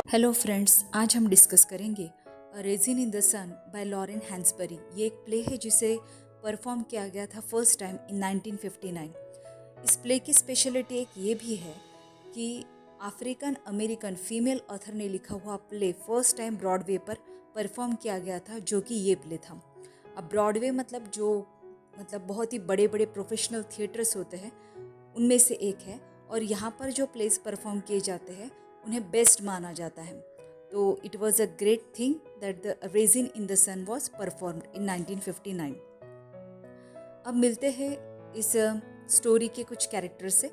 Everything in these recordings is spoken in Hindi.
हेलो फ्रेंड्स, आज हम डिस्कस करेंगे raisin in the sun by Lorraine Hansberry. ये एक प्ले है जिसे परफॉर्म किया गया था फर्स्ट टाइम इन 1959। इस प्ले की स्पेशलिटी एक ये भी है कि अफ्रीकन अमेरिकन फीमेल ऑथर ने लिखा हुआ प्ले फर्स्ट टाइम ब्रॉडवे पर परफॉर्म किया गया था, जो कि ये प्ले था। अब ब्रॉडवे मतलब बहुत ही बड़े बड़े प्रोफेशनल थिएटर्स होते हैं, उनमें से एक है। और यहाँ पर जो प्लेस परफॉर्म किए जाते हैं उन्हें बेस्ट माना जाता है। तो it was a great thing that the Raisin in the Sun was performed in 1959। अब मिलते हैं इस स्टोरी के कुछ कैरेक्टर से।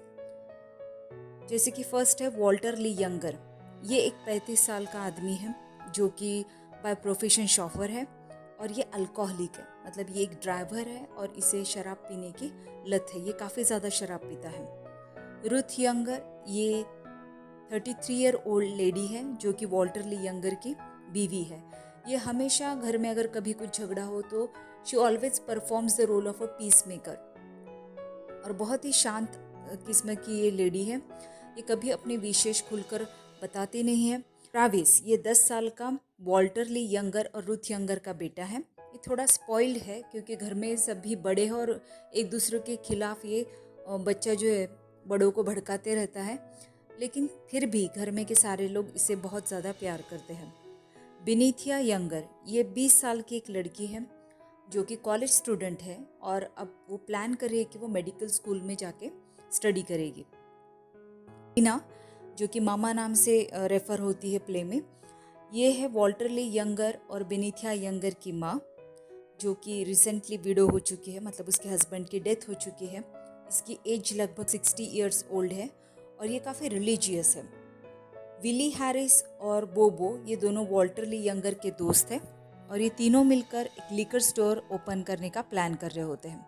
जैसे कि फर्स्ट है वॉल्टर ली यंगर। ये एक 35 साल का आदमी है जो कि बाय प्रोफेशन शॉफर है और ये अल्कोहलिक है, मतलब ये एक ड्राइवर है और इसे शराब पीने की लत है। ये काफ़ी ज़्यादा शराब पीता है। रुथ यंगर ये 33 ईयर ओल्ड लेडी है जो कि वॉल्टर ली यंगर की बीवी है। ये हमेशा घर में अगर कभी कुछ झगड़ा हो तो she always performs the role of a peace maker. और बहुत ही शांत किस्म की ये लेडी है। ये कभी अपने विशेष खुलकर बताती नहीं है। ट्राविस ये 10 साल का वॉल्टर ली यंगर और रुथ यंगर का बेटा है। ये थोड़ा स्पॉइल्ड है क्योंकि घर में सभी बड़े हैं और एक दूसरे के खिलाफ ये बच्चा जो है बड़ों को भड़काते रहता है, लेकिन फिर भी घर में के सारे लोग इसे बहुत ज़्यादा प्यार करते हैं। बिनीथिया यंगर ये 20 साल की एक लड़की है जो कि कॉलेज स्टूडेंट है और अब वो प्लान कर रही है कि वो मेडिकल स्कूल में जाके स्टडी करेगी। टीना जो कि मामा नाम से रेफर होती है प्ले में, ये है वॉल्टर ली यंगर और बिनीथिया यंगर की माँ, जो कि रिसेंटली विडो हो चुकी है, मतलब उसके हस्बैंड की डेथ हो चुकी है। इसकी एज लगभग 60 ईयर्स ओल्ड है और ये काफ़ी रिलीजियस है। विली हैरिस और बोबो ये दोनों वॉल्टर ली यंगर के दोस्त हैं और ये तीनों मिलकर एक लिकर स्टोर ओपन करने का प्लान कर रहे होते हैं।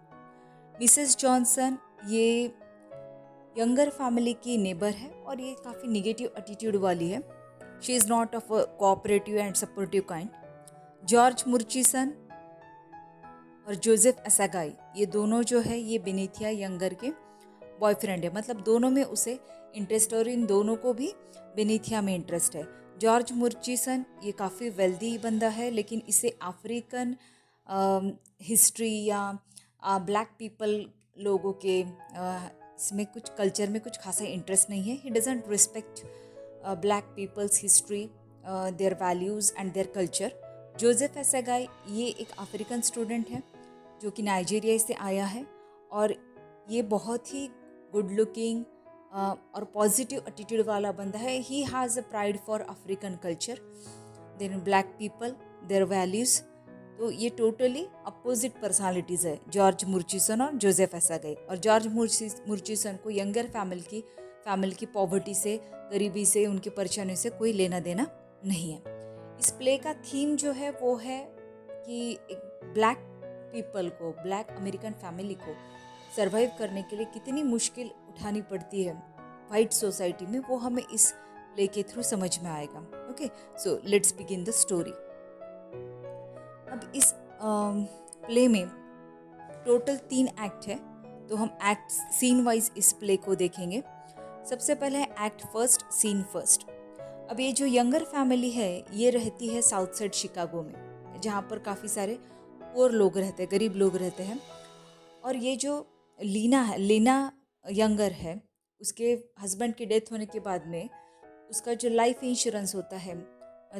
मिसेस जॉनसन ये यंगर फैमिली की नेबर है और ये काफ़ी निगेटिव एटीट्यूड वाली है। She is not of cooperative and supportive kind. George Murchison और जोसेफ असागाई ये दोनों जो है ये बेनीथिया यंगर के बॉयफ्रेंड है, मतलब दोनों में उसे इंटरेस्ट और इन दोनों को भी बेनीथिया में इंटरेस्ट है। जॉर्ज मुर्चिसन ये काफ़ी वेल्दी बंदा है, लेकिन इसे अफ्रीकन हिस्ट्री या ब्लैक पीपल लोगों के इसमें कुछ कल्चर में कुछ खासा इंटरेस्ट नहीं है। He doesn't respect black people's history, their values and their culture. Joseph Asagai ये एक अफ्रीकन स्टूडेंट है जो कि नाइजीरिया से आया है और ये बहुत ही गुड लुकिंग और पॉजिटिव एटीट्यूड वाला बंदा है। He has a pride for African culture, then black people, their values. तो ये टोटली अपोजिट पर्सनालिटीज़ है, जॉर्ज मुर्चिसन और जोसेफ एसागाई। और जॉर्ज मुर्चिसन को यंगर फैमिली की पॉवर्टी से, गरीबी से, उनकी परेशानियों से कोई लेना देना नहीं है। इस प्ले का थीम जो है वो है कि एक ब्लैक पीपल को, ब्लैक अमेरिकन फैमिली को सरवाइव करने के लिए कितनी मुश्किल उठानी पड़ती है वाइट सोसाइटी में, वो हमें इस प्ले के थ्रू समझ में आएगा। Okay, so let's begin the story. अब इस प्ले में टोटल 3 एक्ट है, तो हम एक्ट सीन वाइज इस प्ले को देखेंगे। सबसे पहले है एक्ट फर्स्ट, सीन फर्स्ट। अब ये जो यंगर फैमिली है ये रहती है साउथ साइड शिकागो में, जहाँ पर काफ़ी सारे पुअर लोग रहते हैं, गरीब लोग रहते हैं। और ये जो लीना यंगर है, उसके हस्बैंड की डेथ होने के बाद में उसका जो लाइफ इंश्योरेंस होता है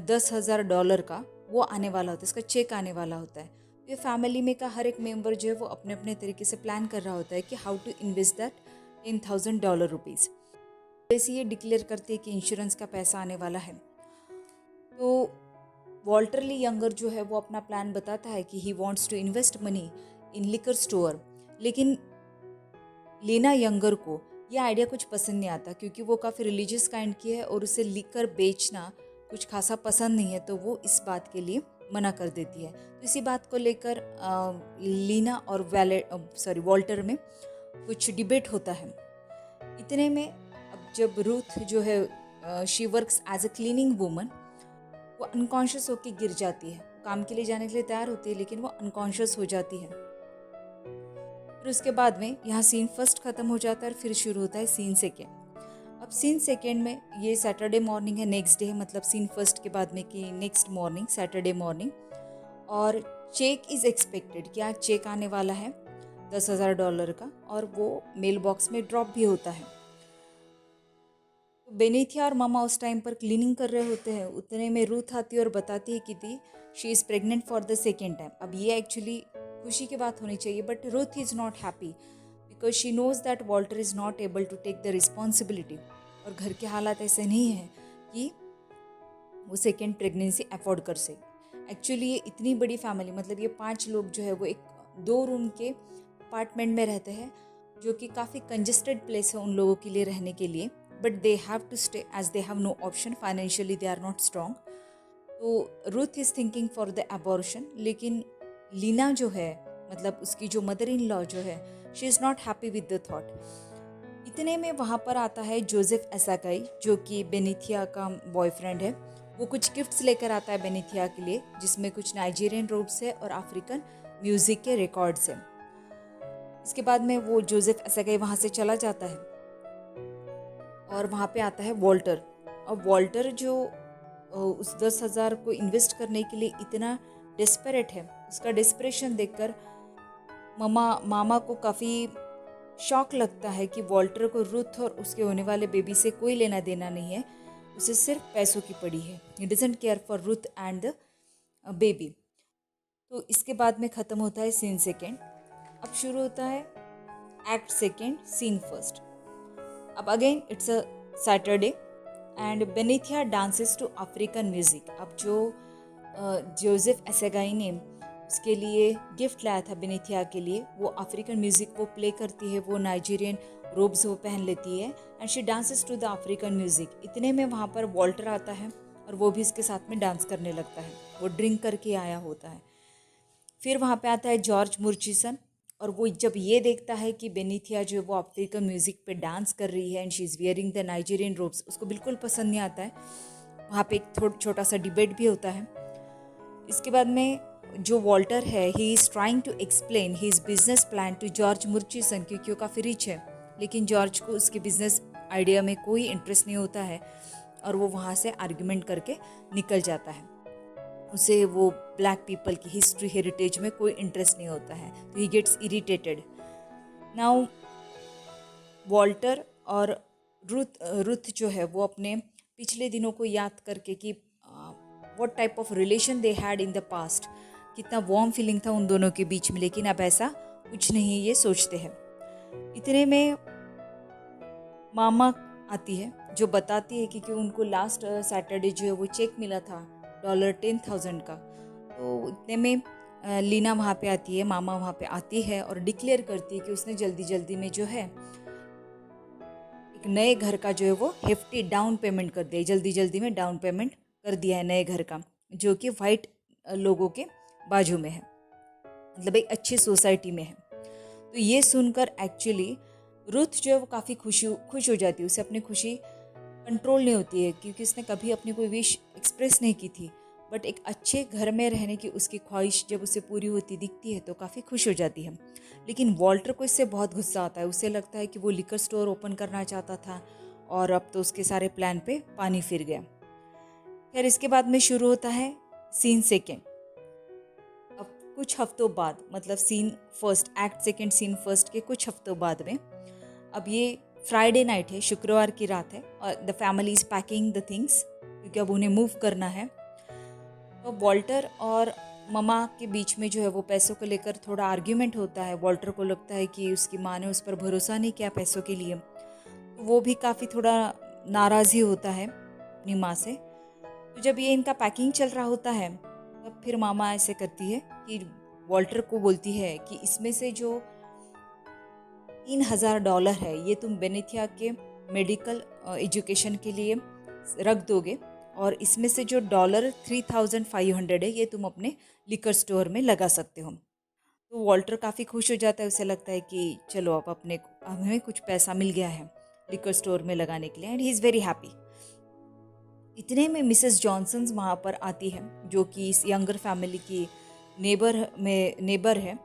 $10,000 का, वो आने वाला होता है, इसका चेक आने वाला होता है। ये फैमिली में का हर एक मेंबर जो है वो अपने अपने तरीके से प्लान कर रहा होता है कि how to invest that $10,000 rupees. जैसे ये डिक्लेयर करते हैं कि इंश्योरेंस का पैसा आने वाला है, तो वॉल्टर ली यंगर जो है वो अपना प्लान बताता है कि he wants to invest money in liquor store. लेकिन लीना यंगर को ये आइडिया कुछ पसंद नहीं आता क्योंकि वो काफ़ी रिलीजियस काइंड की है और उसे लिकर बेचना कुछ खासा पसंद नहीं है, तो वो इस बात के लिए मना कर देती है। तो इसी बात को लेकर लीना और वॉल्टर में कुछ डिबेट होता है। इतने में अब जब रूथ जो है she works as a cleaning woman, वो अनकॉन्शियस होकर गिर जाती है। काम के लिए जाने के लिए तैयार होती है लेकिन वो अनकॉन्शियस हो जाती है। फिर उसके बाद में यहाँ सीन फर्स्ट खत्म हो जाता है और फिर शुरू होता है सीन सेकेंड। अब सीन सेकेंड में ये सैटरडे मॉर्निंग है, नेक्स्ट डे है, मतलब सीन फर्स्ट के बाद में कि नेक्स्ट मॉर्निंग, सैटरडे मॉर्निंग, और चेक इज़ एक्सपेक्टेड, क्या चेक आने वाला है $10,000 का, और वो मेल बॉक्स में ड्रॉप भी होता है। तो बेनिथिया और मामा उस टाइम पर क्लीनिंग कर रहे होते हैं, उतने में रूथ आती है और बताती है कि दी she is pregnant for the second time. अब ये एक्चुअली खुशी की बात होनी चाहिए, but Ruth is not happy because she knows that Walter is not able to take the responsibility, और घर के हालात ऐसे नहीं हैं कि वो सेकेंड प्रेगनेंसी अफोर्ड कर सके। एक्चुअली ये इतनी बड़ी फैमिली, मतलब ये 5 लोग जो है वो एक 2 रूम के अपार्टमेंट में रहते हैं, जो कि काफ़ी कंजेस्टेड प्लेस है उन लोगों के लिए रहने के लिए, but they have to stay as they have no option, financially they are not strong. तो Ruth is thinking for the abortion, लेकिन लीना जो है, मतलब उसकी जो मदर इन लॉ जो है, she is not happy with the thought. इतने में वहाँ पर आता है जोसेफ एसाकाई, जो कि बेनिथिया का बॉयफ्रेंड है। वो कुछ गिफ्ट्स लेकर आता है बेनिथिया के लिए, जिसमें कुछ नाइजीरियन रोब्स है और अफ्रीकन म्यूज़िक के रिकॉर्ड्स हैं। इसके बाद में वो जोसेफ एसाकाई वहाँ से चला जाता है, और वहाँ पे आता है वॉल्टर। और वॉल्टर जो उस 10,000 को इन्वेस्ट करने के लिए इतना डेस्परेट है, उसका डेस्परेशन देखकर मामा को काफ़ी शॉक लगता है कि वॉल्टर को रुथ और उसके होने वाले बेबी से कोई लेना देना नहीं है, उसे सिर्फ पैसों की पड़ी है। He doesn't care for Ruth and the baby. तो इसके बाद में ख़त्म होता है सीन सेकेंड। अब शुरू होता है एक्ट सेकेंड, सीन फर्स्ट। अब again it's a Saturday and Beneatha dances to African music. अब जो जोसेफ एसेगाई ने उसके लिए गिफ्ट लाया था बेनिथिया के लिए, वो अफ्रीकन म्यूज़िक वो प्ले करती है, वो नाइजीरियन रोब्स वो पहन लेती है and she dances to the African music. इतने में वहाँ पर वॉल्टर आता है और वो भी इसके साथ में डांस करने लगता है, वो ड्रिंक करके आया होता है। फिर वहाँ पे आता है जॉर्ज मुर्चिसन, और वो जब ये देखता है कि बेनिथिया जो है वो अफ्रीकन म्यूज़िक पे डांस कर रही है and she is wearing the Nigerian ropes, उसको बिल्कुल पसंद नहीं आता है। वहाँ पे एक छोटा सा डिबेट भी होता है। इसके बाद में जो वॉल्टर है, he is trying to explain his business plan to George Murchison, क्योंकि वो काफ़ी रिच है, लेकिन जॉर्ज को उसके बिजनेस आइडिया में कोई इंटरेस्ट नहीं होता है और वो वहाँ से आर्ग्यूमेंट करके निकल जाता है। उसे वो ब्लैक पीपल की हिस्ट्री हेरिटेज में कोई इंटरेस्ट नहीं होता है, तो he gets irritated. Now Walter और रुथ जो है वो अपने पिछले दिनों को याद करके कि what type of relation they had in the past, कितना वार्म फीलिंग था उन दोनों के बीच में, लेकिन अब ऐसा कुछ नहीं, ये सोचते हैं। इतने में मामा आती है जो बताती है कि उनको लास्ट सैटरडे जो है वो चेक मिला था $10,000 का। तो इतने में लीना वहाँ पे आती है, मामा वहाँ पे आती है और डिक्लेयर करती है कि उसने जल्दी जल्दी में जो है एक नए घर का जो है वो हेफ्टी डाउन पेमेंट कर दिया, जल्दी जल्दी में डाउन पेमेंट कर दिया है नए घर का, जो कि वाइट लोगों के बाजू में है, मतलब एक अच्छी सोसाइटी में है। तो ये सुनकर एक्चुअली रुथ जो है वो काफ़ी खुश हो जाती है, उसे अपनी खुशी कंट्रोल नहीं होती है क्योंकि उसने कभी अपनी कोई विश एक्सप्रेस नहीं की थी, बट एक अच्छे घर में रहने की उसकी ख्वाहिश जब उसे पूरी होती दिखती है तो काफ़ी खुश हो जाती है। लेकिन वॉल्टर को इससे बहुत गुस्सा आता है, उसे लगता है कि वो लिकर स्टोर ओपन करना चाहता था और अब तो उसके सारे प्लान पे पानी फिर गया। खैर इसके बाद में शुरू होता है सीन सेकेंड। अब कुछ हफ्तों बाद, मतलब scene first act second scene first के कुछ हफ्तों बाद में, अब ये फ्राइडे नाइट है, शुक्रवार की रात है और the family is packing the things क्योंकि अब उन्हें मूव करना है। तो वॉल्टर और ममा के बीच में जो है वो पैसों को लेकर थोड़ा आर्ग्यूमेंट होता है। वॉल्टर को लगता है कि उसकी माँ ने उस पर भरोसा नहीं किया पैसों के लिए, तो वो भी काफ़ी थोड़ा नाराज़ ही होता है अपनी माँ से। तो जब ये इनका पैकिंग चल रहा होता है तब फिर मामा ऐसे करती है कि वॉल्टर को बोलती है कि इसमें से जो $3,000 है ये तुम बेनिथिया के मेडिकल एजुकेशन के लिए रख दोगे और इसमें से जो $3,500 है ये तुम अपने लिकर स्टोर में लगा सकते हो। तो वॉल्टर काफ़ी खुश हो जाता है, उसे लगता है कि चलो अब हमें कुछ पैसा मिल गया है लिकर स्टोर में लगाने के लिए, and he is very happy. इतने में मिसेस जॉनसन वहाँ पर आती है जो कि इस यंगर फैमिली की नेबर है,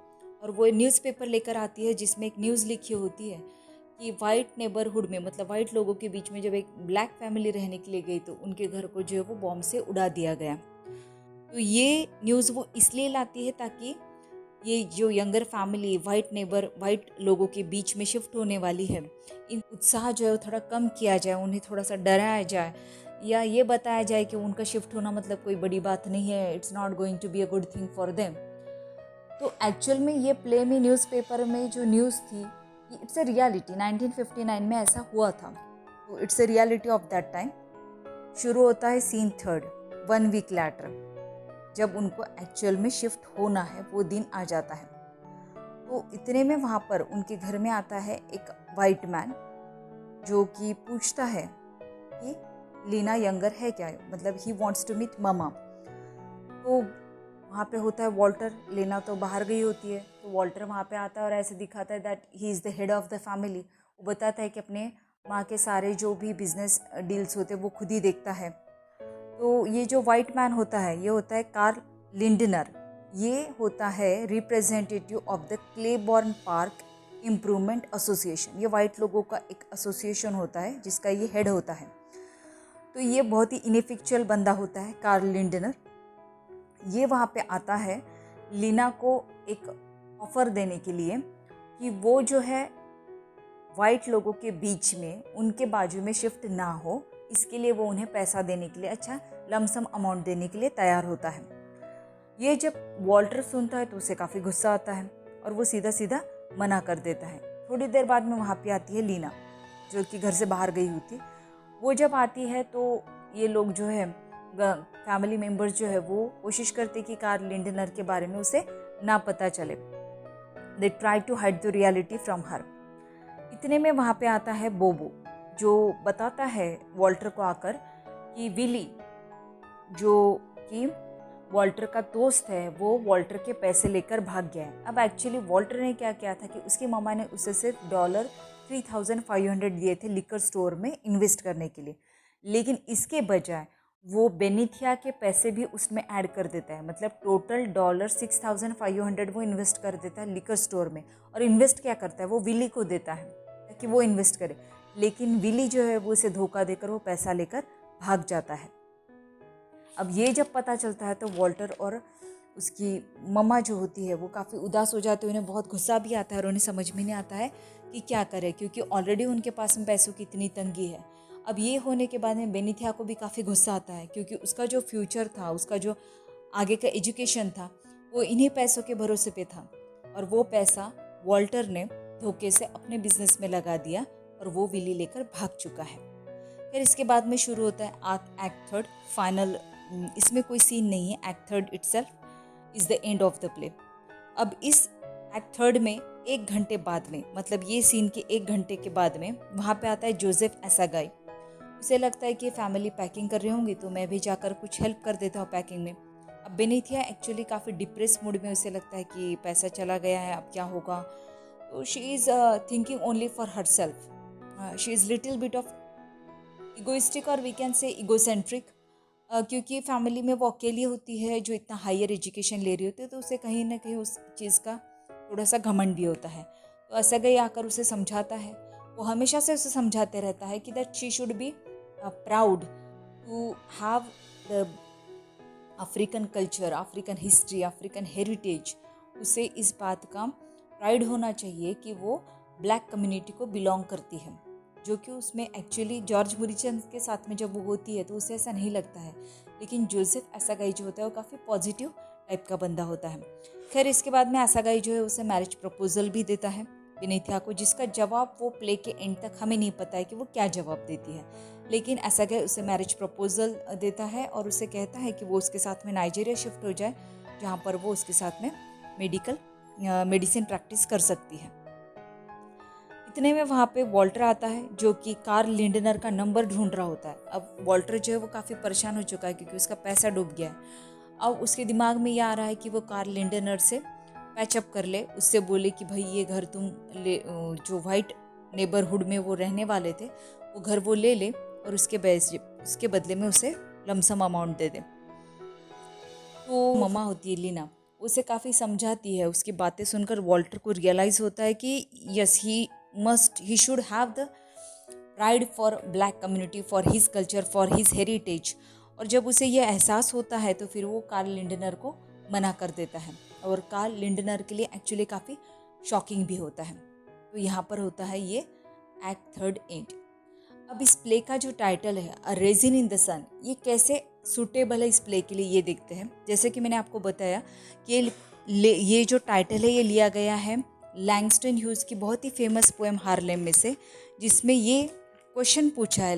और वो न्यूज़पेपर लेकर आती है जिसमें एक न्यूज़ लिखी होती है कि वाइट नेबरहुड में, मतलब वाइट लोगों के बीच में जब एक ब्लैक फैमिली रहने के लिए गई तो उनके घर को जो है वो बॉम्ब से उड़ा दिया गया। तो ये न्यूज़ वो इसलिए लाती है ताकि ये जो यंगर फैमिली वाइट लोगों के बीच में शिफ्ट होने वाली है, इन उत्साह जो है वो थोड़ा कम किया जाए, उन्हें थोड़ा सा डराया जाए, या ये बताया जाए कि उनका शिफ्ट होना मतलब कोई बड़ी बात नहीं है, it's not going to be a good thing for them. तो एक्चुअल में ये प्ले में न्यूज़पेपर में जो न्यूज़ थी, इट्स अ रियलिटी, 1959 में ऐसा हुआ था। तो it's a reality of that time. शुरू होता है सीन थर्ड, 1 वीक लैटर, जब उनको एक्चुअल में शिफ्ट होना है वो दिन आ जाता है। तो इतने में वहाँ पर उनके घर में आता है एक वाइट मैन, जो कि पूछता है कि लीना यंगर है क्या, मतलब he wants to meet mama. तो वहाँ पे होता है वॉल्टर, लेना तो बाहर गई होती है, तो वॉल्टर वहाँ पे आता है और ऐसे दिखाता है that he is the head of the family. वो बताता है कि अपने माँ के सारे जो भी बिजनेस डील्स होते हैं वो खुद ही देखता है। तो ये जो वाइट मैन होता है ये होता है कार्ल लिंडनर। ये होता है representative of the Clybourne Park improvement association. ये वाइट लोगों का एक एसोसिएशन होता है जिसका ये हेड होता है। तो ये बहुत ही इनफिक्चुअल बंदा होता है कार्ल लिंडनर। ये वहाँ पे आता है लीना को एक ऑफ़र देने के लिए कि वो जो है वाइट लोगों के बीच में उनके बाजू में शिफ्ट ना हो, इसके लिए वो उन्हें पैसा देने के लिए, अच्छा लमसम अमाउंट देने के लिए तैयार होता है। ये जब वॉल्टर सुनता है तो उसे काफ़ी गुस्सा आता है और वो सीधा सीधा मना कर देता है। थोड़ी देर बाद में वहाँ पे आती है लीना, जो कि घर से बाहर गई हुई थी। वो जब आती है तो ये लोग जो है फैमिली मेम्बर्स जो है वो कोशिश करते कि कार्ल लिंडनर के बारे में उसे ना पता चले। They try to hide the reality from her. इतने में वहाँ पे आता है बोबो, जो बताता है वॉल्टर को आकर कि विली, जो कि वॉल्टर का दोस्त है, वो वॉल्टर के पैसे लेकर भाग गया है। अब एक्चुअली वॉल्टर ने क्या किया था कि उसकी मामा ने उसे सिर्फ $3,500 दिए थे लिकर स्टोर में इन्वेस्ट करने के लिए, लेकिन इसके बजाय वो बेनिथिया के पैसे भी उसमें ऐड कर देता है। मतलब टोटल $6,500 वो इन्वेस्ट कर देता है लिकर स्टोर में। और इन्वेस्ट क्या करता है, वो विली को देता है ताकि वो इन्वेस्ट करे, लेकिन विली जो है वो उसे धोखा देकर वो पैसा लेकर भाग जाता है। अब ये जब पता चलता है तो वॉल्टर और उसकी मम्मा जो होती है वो काफ़ी उदास हो जाते हैं। उन्हें बहुत गुस्सा भी आता है और उन्हें समझ में नहीं आता है कि क्या करें, क्योंकि ऑलरेडी उनके पास में पैसों की इतनी तंगी है। अब ये होने के बाद में बेनिथिया को भी काफ़ी गुस्सा आता है, क्योंकि उसका जो फ्यूचर था, उसका जो आगे का एजुकेशन था, वो इन्हीं पैसों के भरोसे पे था। और वो पैसा वॉल्टर ने धोखे से अपने बिजनेस में लगा दिया और वो विली लेकर भाग चुका है। फिर इसके बाद में शुरू होता है एक्ट थर्ड, फाइनल। इसमें कोई सीन नहीं है, act third itself is the end of the play. अब इस एक्ट थर्ड में 1 घंटे बाद में, मतलब ये सीन के 1 घंटे के बाद में वहाँ पे आता है जोसेफ एसागाई। उसे लगता है कि फैमिली पैकिंग कर रही होंगी तो मैं भी जाकर कुछ हेल्प कर देता हूँ पैकिंग में। अब बेनिथिया एक्चुअली काफ़ी डिप्रेस मूड में, उसे लगता है कि पैसा चला गया है, अब क्या होगा। तो she is thinking only for her self. She is little bit of egoistic और वी कैन से इगोसेंट्रिक, क्योंकि फैमिली में वो अकेली होती है जो इतना हायर एजुकेशन ले रही होती है, तो उसे कहीं ना कहीं उस चीज़ का थोड़ा सा घमंड भी होता है। तो एसागाई आकर उसे समझाता है, वो हमेशा से उसे समझाते रहता है कि that she should be proud to have the African culture, African history, African heritage. उसे इस बात का प्राइड होना चाहिए कि वो ब्लैक कम्युनिटी को बिलोंग करती है, जो कि उसमें एक्चुअली जॉर्ज मुरिचन के साथ में जब वो होती है तो उसे ऐसा नहीं लगता है। लेकिन जोसेफ एसागाई जो होता है वो काफ़ी पॉजिटिव टाइप का बंदा होता है। खैर इसके बाद में एसागाई जो है उसे मैरिज प्रपोजल भी देता है बेनिथिया को, जिसका जवाब वो प्ले के एंड तक हमें नहीं पता है कि वो क्या जवाब देती है। लेकिन एसागाई उसे मैरिज प्रपोजल देता है और उसे कहता है कि वो उसके साथ में नाइजीरिया शिफ्ट हो जाए, जहाँ पर वो उसके साथ में मेडिसिन प्रैक्टिस कर सकती है। इतने में वहाँ पे वॉल्टर आता है, जो कि कार्ल लिंडनर का नंबर ढूंढ रहा होता है। अब वॉल्टर जो है वो काफ़ी परेशान हो चुका है क्योंकि उसका पैसा डूब गया है। अब उसके दिमाग में ये आ रहा है कि वो कार्ल लिंडनर से पैचअप कर ले, उससे बोले कि भाई ये घर तुम ले, जो वाइट नेबरहुड में वो रहने वाले थे वो घर वो ले ले और उसके बदले में उसे लमसम अमाउंट दे दे। तो ममा होती है लीना, उसे काफ़ी समझाती है। उसकी बातें सुनकर वॉल्टर को रियलाइज़ होता है कि yes he he should have the pride for black community, for his culture, for his heritage. और जब उसे यह एहसास होता है तो फिर वो कार्ल लिंडनर को मना कर देता है, और कार्ल लिंडनर के लिए एक्चुअली काफ़ी शॉकिंग भी होता है। तो यहाँ पर होता है ये एक्ट थर्ड एंड। अब इस प्ले का जो टाइटल है अ रेजिन इन द सन, ये कैसे सूटेबल है इस प्ले के लिए ये देखते हैं। जैसे कि मैंने आपको बताया कि ये जो टाइटल है ये लिया गया है लैंगस्टन ह्यूज की बहुत ही फेमस पोएम हार्लेम में से, जिसमें ये क्वेश्चन पूछा है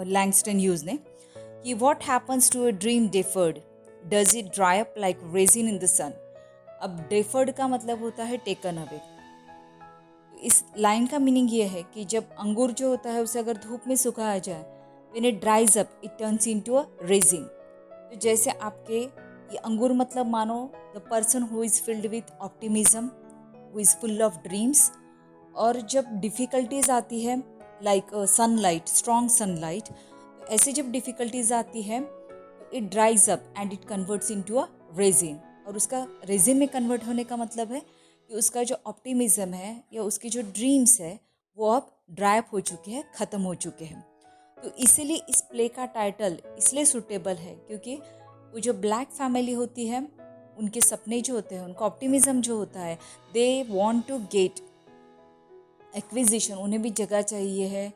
लैंगस्टन ह्यूज ने कि what happens to a dream deferred, does it dry up like raisin in the sun. अब डेफर्ड का मतलब होता है टेकन अवे। इस लाइन का मीनिंग ये है कि जब अंगूर जो होता है उसे अगर धूप में सुखाया जाए, when it ड्राइज up it turns into a resin. तो जैसे आपके ये अंगूर मतलब मानो the person who is filled with optimism, who is full of dreams. और जब डिफ़िकल्टीज आती है लाइक सनलाइट, स्ट्रॉन्ग सनलाइट, तो ऐसे जब डिफ़िकल्टीज आती है तो it ड्राइज up and it converts into a resin. और उसका रेजिन में कन्वर्ट होने का मतलब है कि उसका जो ऑप्टिमिज्म है या उसकी जो ड्रीम्स है वो अब ड्राई अप हो चुके हैं, ख़त्म हो चुके हैं। तो इसीलिए इस प्ले का टाइटल इसलिए सूटेबल है क्योंकि वो जो ब्लैक फैमिली होती है उनके सपने जो होते हैं, उनका ऑप्टिमिज्म जो होता है, they want to get acquisition, उन्हें भी जगह चाहिए है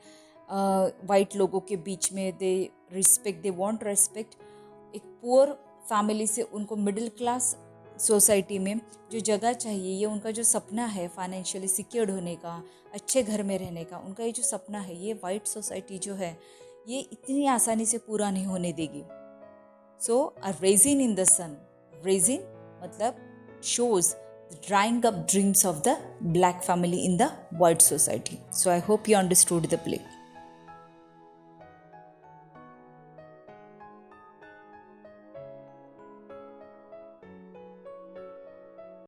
वाइट लोगों के बीच में। They respect, they want respect. एक पुअर फैमिली से उनको मिडिल क्लास सोसाइटी में जो जगह चाहिए, ये उनका जो सपना है फाइनेंशियली सिक्योर्ड होने का, अच्छे घर में रहने का, उनका ये जो सपना है ये वाइट सोसाइटी जो है ये इतनी आसानी से पूरा नहीं होने देगी। So a raisin in the sun, raisin मतलब shows the drying up dreams of the black family in the white society. So I hope you understood the play.